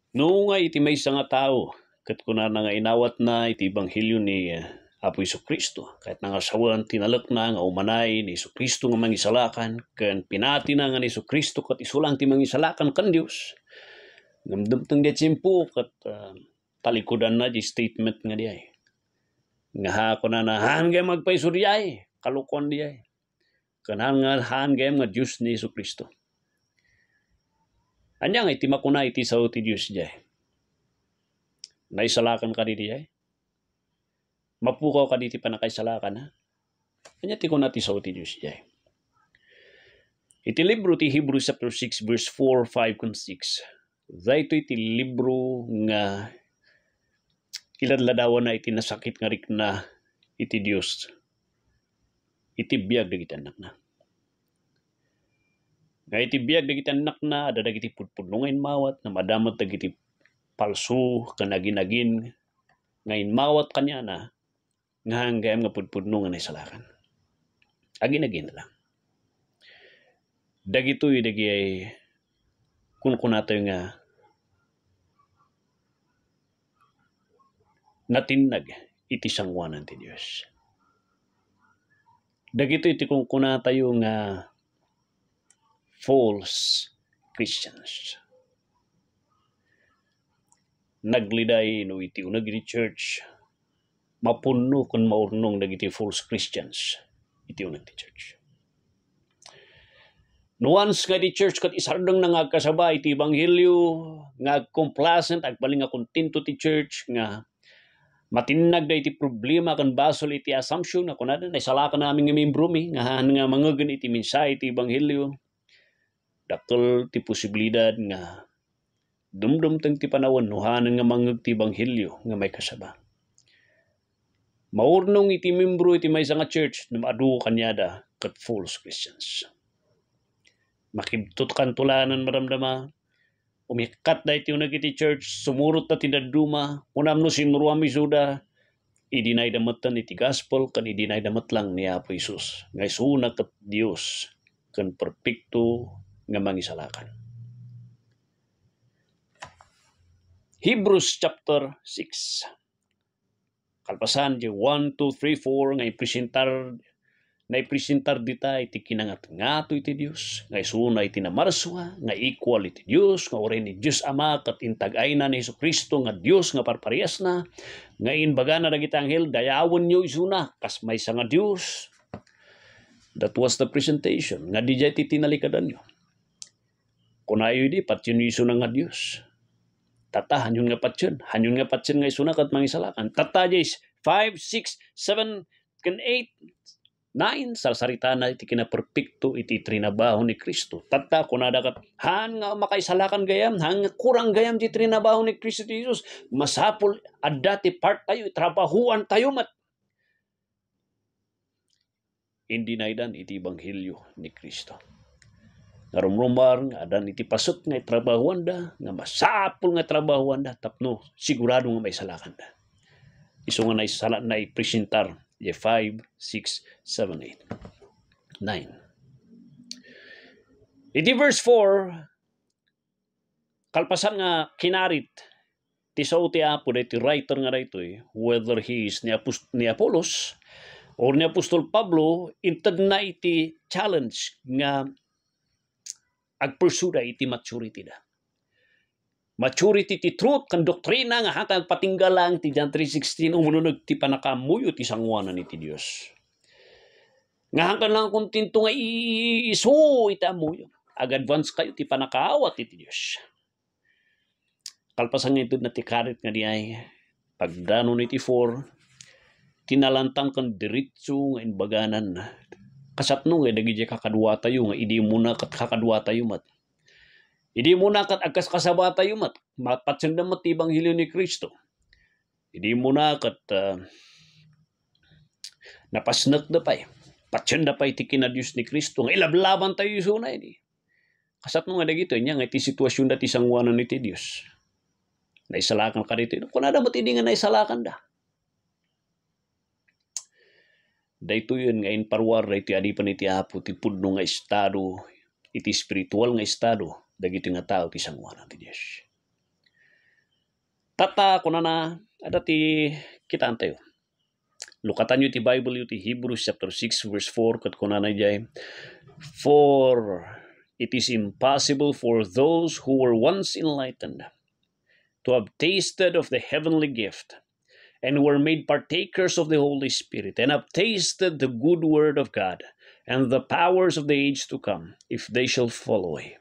No nga iti maysa nga tao, ket kuna na nga inawat na iti ebanghelyo ni Apo Kristo. Kahit nga sawan tinalek na nga umanay ni Kristo nga mangisalakan, ken pinati na nga ni Kristo ket isulang ti mangisalakan kan Dios. Ngamdumteng di tsimpo ket talikudan na di statement nga diay. Nga ha kuna na haan gayam magpaisuryay, kalukon diay. Ken haan gayam nga Dios ni Kristo. Anya nga iti makuna iti sao ti Dios jay. Naisalakan ka di jay. Mapukaw ka di ti panakaisalakan ha. Anya ti kuna ti sao ti Dios jay. Iti libro ti Hebrews chapter 6 verse 4, 5, and 6. Dahito iti libro nga iladladawan na iti nasakit nga rik na iti Dios. Iti biyag dagiti anak na. Nga iti biyag dagiti anak na, ada dagiti pudpudnungain mawat, na madamot dagiti palsu, kanagin-agin, ngayon mawat kanya na, nga hanggayam nga pudpudnungan ay salakan. Agin-agin lang. Dagito'y dagi ay kunkunato nga natinag iti sangwanan ti Dios. Dagito'y iti kunkunato nga false Christians. Nagliday no iti unag iti church, mapuno kun maurnong dagiti false Christians iti unag ti church. No once nga di church kat isardeng na ngagkasaba iti ebanghelyo, ngagcomplacent, agbaling nga kontento ti church, nga matinag da iti problema kan basol iti assumption na kunada na isalakan namin nga membro mi, nga mangagan iti mensahe iti ebanghelyo. Dakkel ti posibilidad nga dumdumteng ti panawon nuhanan nga mangeg ti ebanghelyo nga may kasaba. Maurnong iti membro iti maysa nga church na maadu kanyada ket false Christians. Makibtot kan tulanan maramdama, umikat da iti unag iti church, sumurot na tinaduma, unamno sinruam isuda, idinay damatan iti gospel, kan idinay damat lang ni Apo Isus. Ngay suna ket Dios, kan perpekto nga mangisalakan. Hebrews chapter 6. Kalpasan di 1, 2, 3, 4 nga ipresentar dita iti kinangat-ngato iti Dios, nga isuna iti namarswa, nga equal iti Dios, nga oray ni Dios Ama ket intag-ay na ni Kristo nga Dios nga parparehas na, nga inbaga na dagiti anghel dayawon nyo isuna kas maysa nga Dios. That was the presentation nga dijay ti tinalikadan nyo. Kunayo di patyon iso na nga Dios. Tata hanyon nga patyon nga isuna kat mangisalakan. Tata jay 5, 6, 7, 8, 9 salsarita na iti kinaperpekto iti trinabaho ni Kristo. Tata kunada kat han nga makaisalakan gayam, han nga kurang gayam ti trinabaho ni Kristo Jesus. Masapol adda ti part tayo, trabahuan tayo mat. Hindi na idan iti ebanghelyo ni Kristo. Narumrumar nga adan iti pasot nga itrabahuan da, nga masapol nga trabahuan da, tapno sigurado nga may salakan da. Iso nga na ipresentar 5, 6, 7, 8, 9. Iti verse 4, kalpasan nga kinarit ti sao ti Apo da iti writer nga dayto, whether he is ni Apollos or ni Apostol Pablo, intad na iti challenge nga agpursuda iti maturity da. Maturity ti truth kan doktrina nga hatag patinggalang ti John 3:16 umununod ti panakamuyo ti sangwanan iti Dios. Nga hangkan lang kontinto nga isu iti amuyo. Ag-advance kayo ti panakaawat iti Dios. Kalpasan nga ito na ti karit nga diay pagdanon iti 4 tinalantang kan diretso nga inbaganan. Kasatno nga dagiti kakadwa tayo nga idi muna kat kakadwa tayo mat. Idi muna kat agkas kasaba tayo mat. Mapatsyanda mat ti ebanghelyo ni Kristo. Idi muna kat napasnak da pay. Patsyanda pay ti kinadios ni Kristo nga ilablaban tayo isuna ini. Kasatno nga dagito nya nga iti sitwasyon da ti sangwanan iti Dios. Naisalakan ka dito. Kunada mat idi nga naisalakan da. Dayto yun nga inparwar iti adipan iti Apo ti pudno nga estado iti spiritual nga estado dagiti nga tao ti sangwanan ti Dios. Tata kunana ada ti kita antayo. Lukatan yu ti Bible yu ti Hebrews chapter 6 verse 4 kat kunana jay. For it is impossible for those who were once enlightened to have tasted of the heavenly gift and were made partakers of the Holy Spirit and have tasted the good word of God and the powers of the age to come, if they shall fall away,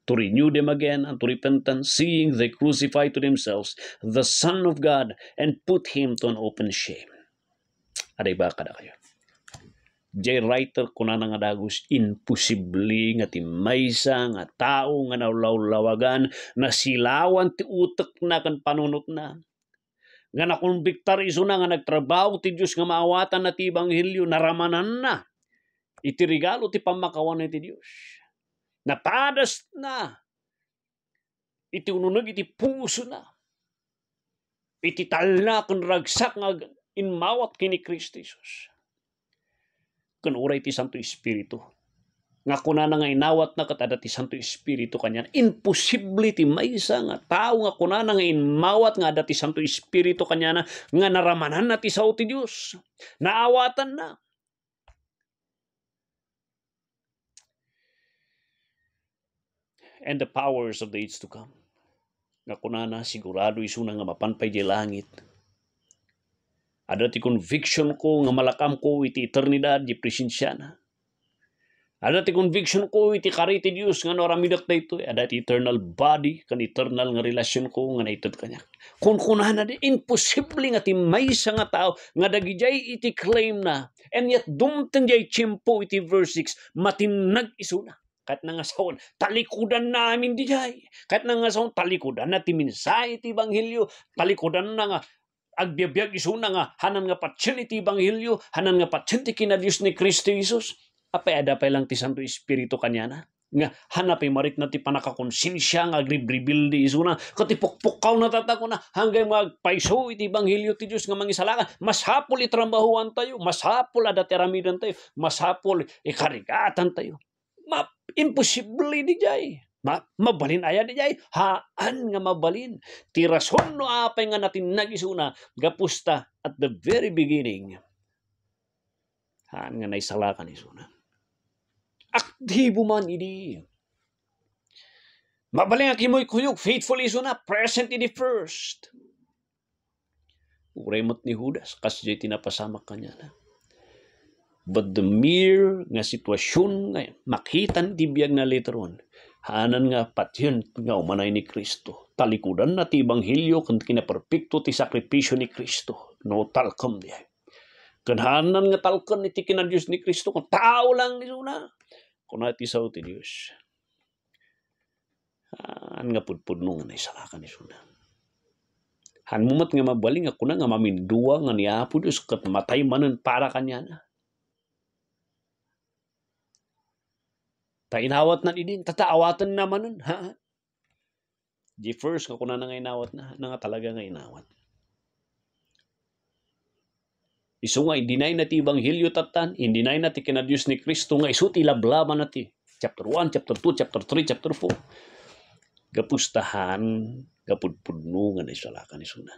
to renew them again unto repentance, seeing they crucify to themselves the Son of God and put him to an open shame. Aday ba kada kayo? Jay writer kunana nga dagus imposible nga ti maysa nga tao nga nawlawlawagan na silawan ti utek na kan panunot na nga nakonbiktar iso na nga nagtrabaho ti Diyos nga maawatan na ti Ebanghelyo naramanan na iti regalo ti pamakawan ti Diyos. Napadas na iti ununag iti puso na iti talna ken ragsak nga inmawat kini Kristo Jesus. Ken uray ti Santo Espiritu nga kunana nga inawat na katada ti Santo Espiritu kanyan imposible ti maysa nga tao nga kunana nga inmawat nga ada ti Santo Espiritu kanyana nga naramanan na ti sao ti Dios naawatan na. And the powers of the age to come nga kunana sigurado iso na nga mapanpay di langit. Ada ti conviction ko nga malakam ko iti eternidad di presensya na. Ada ti conviction ko iti kari ti Dios nga naramidak na ito. Ada ti eternal body kan eternal nga relasyon ko nga naitod kanya. Kung kunana di imposible nga ti maysa nga tao nga dagijay iti claim na and yet dumten jay tiyempo iti verse 6 matinag iso na. Kahit na nga saon, talikudan namin di jay. Kahit na nga saon, talikudan na ti minsay iti Ebanghelyo. Talikudan na nga agbiabiyag iso na nga hanan nga patsin iti Ebanghelyo, hanan nga patsin ti kinadiyos ni Kristo Jesus. Apay adapay lang ti Santo Espiritu kanyana. Nga hanapay marik na ti panakakonsensya nga agribribil di iso na katipukpukaw na tatako na hanggang magpaiso iti Ebanghelyo ti Diyos nga mangisalakan. Mas hapol itrambahuan tayo, mas hapol adateramidan tayo, mas hapol ikarigatan tayo. Imposible di jay. Mabalin aya di jay. Haan nga mabalin. Ti rason no apay nga natin nagisuna gapusta at the very beginning. Haan nga naisalakan isuna. Aktibo man idi. Mabalin nga kimoy kuyog. Faithful isuna. Present in the first. Uremot ni Judas. Kasi tinapasamak kanya na. But the mere nga sitwasyon nga makitan ti biyag na later on, hanan nga patyon nga umanay ni Kristo. Talikudan na ti Ebanghelyo kung kinaperpekto ti sakripisyo ni Kristo. No talkom di. Kanhanan nga talkom iti kinadiyos ni Kristo kung tao lang iso na. Kung nati sao ti Diyos. Han nga pudpudno nga naisalakan iso na. Han mumat nga mabaling ako na nga mamindua nga niyapo Diyos kat matay manan para kanya na. Tainawat na din, tataawatan naman nun, ha? Di first, ako na nga inawat na nga talaga nga inawat. Iso nga, indinay na ti Ebanghelyo tatan, indinay na ti kinadiyos ni Kristo nga, iso ti lablaban na ti. Chapter 1, chapter 2, chapter 3, chapter 4. Gapustahan, gapudpudno nga naisalakan iso na.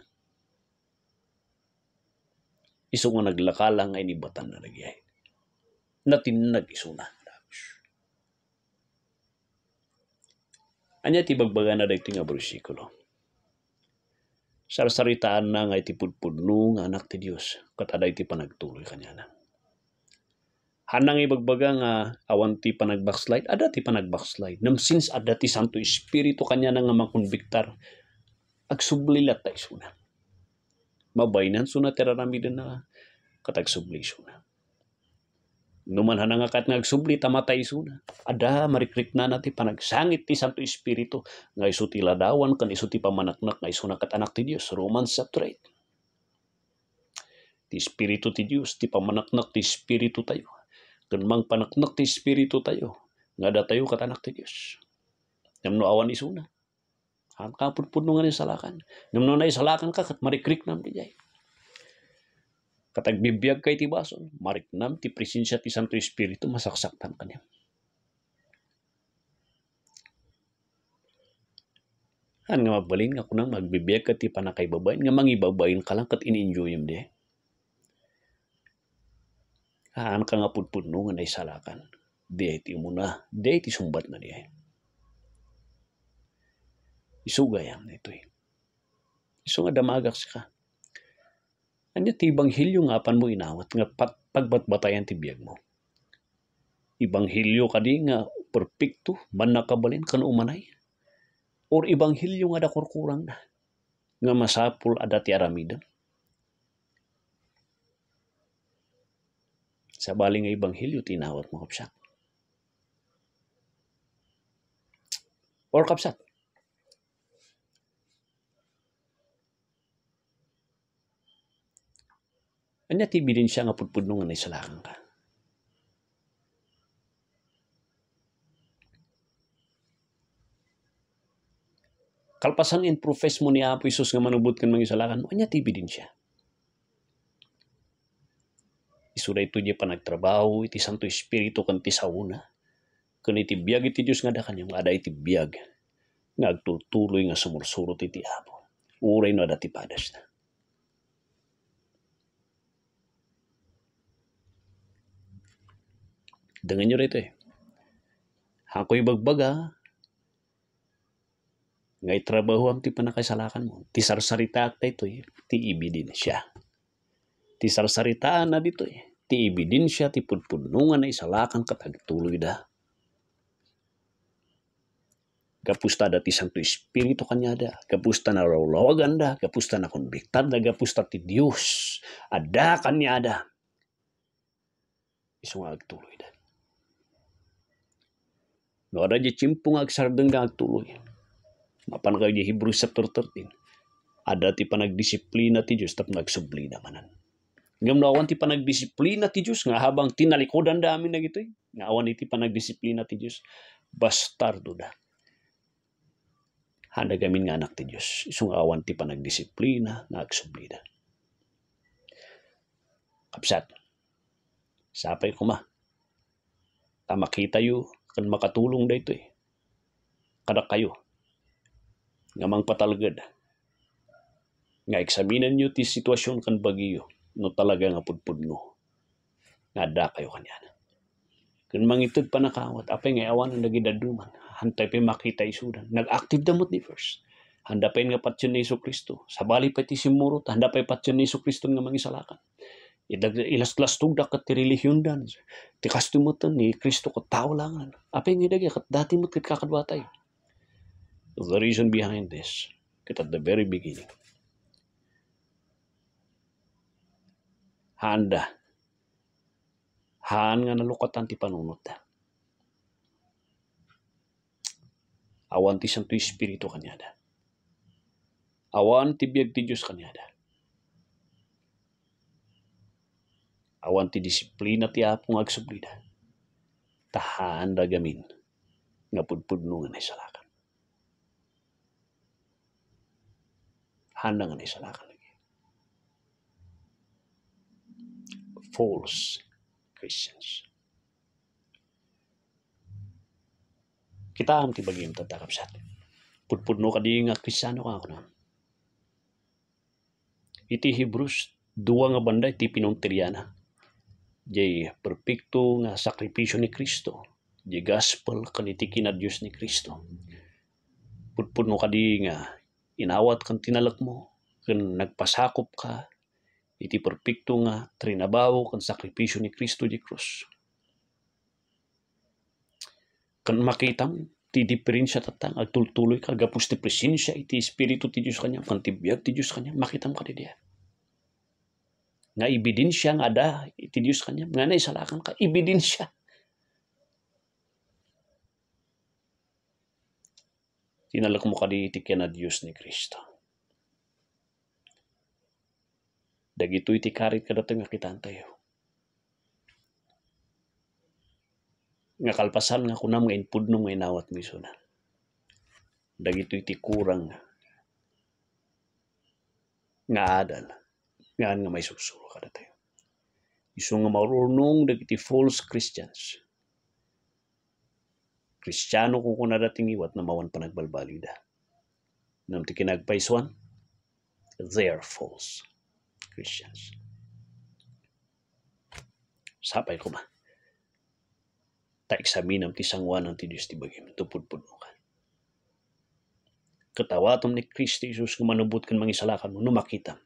Iso nga naglakala nga inibatan na nagyay. Natinag iso na. Anya ti bagbaga na dagiti nga bersikulo. Sarsaritaan na nga iti pudpudno nga anak ti Dios kat aday ti panagtuloy kanya na. Hanang ibagbaga nga awan ti panagbackslide, ada ti panagbackslide. Since ada ti Santo Espiritu kanya na nga makonbiktar, agsublilat tayo suna. Mabaynan suna tiraramidin na katagsubli suna. Numan hanang akat nga agsubli tamatay suna. Ada marikrik na nati panagsangit ti Santo Espiritu nga isu ti ladawan kan isu ti pamanaknak nga isu nakat anak ti Dios. Romans chapter 8. Ti Espiritu ti Dios ti pamanaknak ti Espiritu tayo. Kan mang panaknak ti Espiritu tayo nga da tayo kat anak ti Dios. Namno awan isu na. Han kapudpudno nga ni salakan. Namno na isalakan ka kat marikrik nam ti jay. Katagbibiyag kay ti bason, mariknam ti presensya ti Santo Espiritu masaksaktan kanya. Han nga mabalin nga kunang magbibiyag ka ti panakay babayin nga mangibabayin ka lang kat in-enjoy mo di. Haan ka nga pudpudno nga naisalakan. Di ti muna, di ti sumbat na di. Isugayam na ito. Isu nga damagak ka. Anya ti ibanghilyo nga apan mo inawat nga pagbatbatayan ti biyag mo. Ibanghilyo kadi nga perpekto man nakabalin kan umanay. Or ibanghilyo nga dakurkurang na nga masapul ada ti aramidan. Sa bali nga ibanghilyo tinawat mo kapsat. Or kapsat. Anya ti ebidensya nga pudpudno nga naisalakan ka. Kalpasan in profess mo ni Apo Isus nga manubot kan mangisalakan mo, anya ti ebidensya. Isuda ito di pa nagtrabaho, iti Santo Espiritu kan ti sauna. Kan iti biyag iti Diyos nga da kanyang ada iti biyag. Nga agtutuloy nga sumursurot iti Apo. Uray no ada ti padas na. Dengan nyo rito Ako'y bagbaga, nga itrabaho ang ti panakasalakan mo. Ti sarsarita akta ito ti ebidensya. Ti sarsaritaan na dito ti ebidensya, ti pudpudnungan na isalakan katagtuloy da. Gapusta da ti Santo Espiritu kanyada, gapusta na rawlawagan da, gapusta na konbiktad da, gapusta ti Diyos, ada kanyada. Isu nga agtuloy da. No ada di cimpung agsardeng da agtuloy. Mapan kayo di Hebrews chapter 13. Ada ti panagdisiplina ti Diyos tap nagsublina manan. Ngam awan ti panagdisiplina ti Diyos nga habang tinalikodan da amin na gito'y. Nga awan iti panagdisiplina ti Diyos. Bastardo da. Handa gamin nga anak ti Diyos. Isung awan ti panagdisiplina nga agsublina. Kapsat. Sapay kuma. Tamakita yu kan makatulong da ito Kada kayo. Nga mangpatalagad. Nga eksaminan nyo ti sitwasyon kan bagiyo. No talaga nga pudpudno. Nga da kayo kanyana. Kan mangitag pa nakawat. Apay nga awan ang nagidaduman. Hantay pa makita isudan. Nag-active damot ni first. Handa pa nga patsyon ni Isu Kristo. Sabali pa ti simurot. Handa pa patsyon ni Isu Kristo nga mangisalakan. Ilas-lastog da kat ti relihiyon dan. Ti kastimutan ni Kristo kat tao langan. Apay nga dagi kat dati mo tit kakadwatay. The reason behind this, kat at the very beginning, handa. Haan nga nalukatan ti panunot da. Awan ti Santo Espiritu kanyada. Awan ti biyag ti Diyos kanyada. Awan ti disiplina ti Apo nga agsublida. Tahaan da gamin nga pudpudno nga naisalakan. Handa nga naisalakan lagi. False Christians. Kita am ti bagim tatakap sa atin. Pudpudno ka di nga Kristiyano ka ako na. Iti Hebrews, duwa nga banda iti pinuntiryana. Jay perpekto nga sakripisyo ni Kristo. Jay gospel kaniti kina Diyos ni Kristo. Pudpudno ka di nga inawat kan tinalak mo. Kan nagpasakop ka. Iti perpekto nga trinabaho kan sakripisyo ni Kristo di krus. Kan makita mo, ti diferensya tatang agtultuloy ka, gapos ti presensya, iti Espiritu ti Diyos kanya, kan ti biyag ti Diyos kanya, makita mo ka di diya. Nga ebidensya nga ada, iti Diyos kanya, nga naisalakan ka, ebidensya. Tinalak mo ka di iti kina Diyos ni Kristo. Dagito iti karit ka datang nga kitaan tayo. Nga kalpasan nga kunam nga inpudno nga inawat mo iso na. Dagito iti kurang nga adal. Nga may susuro ka na tayo. Iso nga marunong dagiti false Christians. Kristiyano kung kuna dating iwat na mawan panagbalbalida. Nam ti kinagpaisuan, they're false Christians. Sapay ko ba? Ta eksaminam ti sangwanan ti Diyos ti bagim. Tupud-pudno ka. Katawatom ni Kristi Jesus nga manubot kan mangisalakan mo, numakita.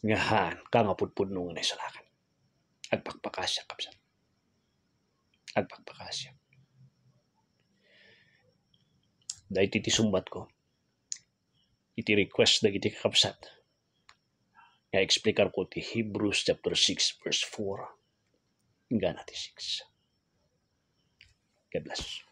Ngahan, ka nga pudpudno nga naisalakan. Agpakpakasya kapsat. Agpakpakasya. Dahil iti sumbat ko, iti request na iti kakapsat. Nga explicar ko ti Hebrews chapter 6 verse 4. Hingga na ti 6. God bless.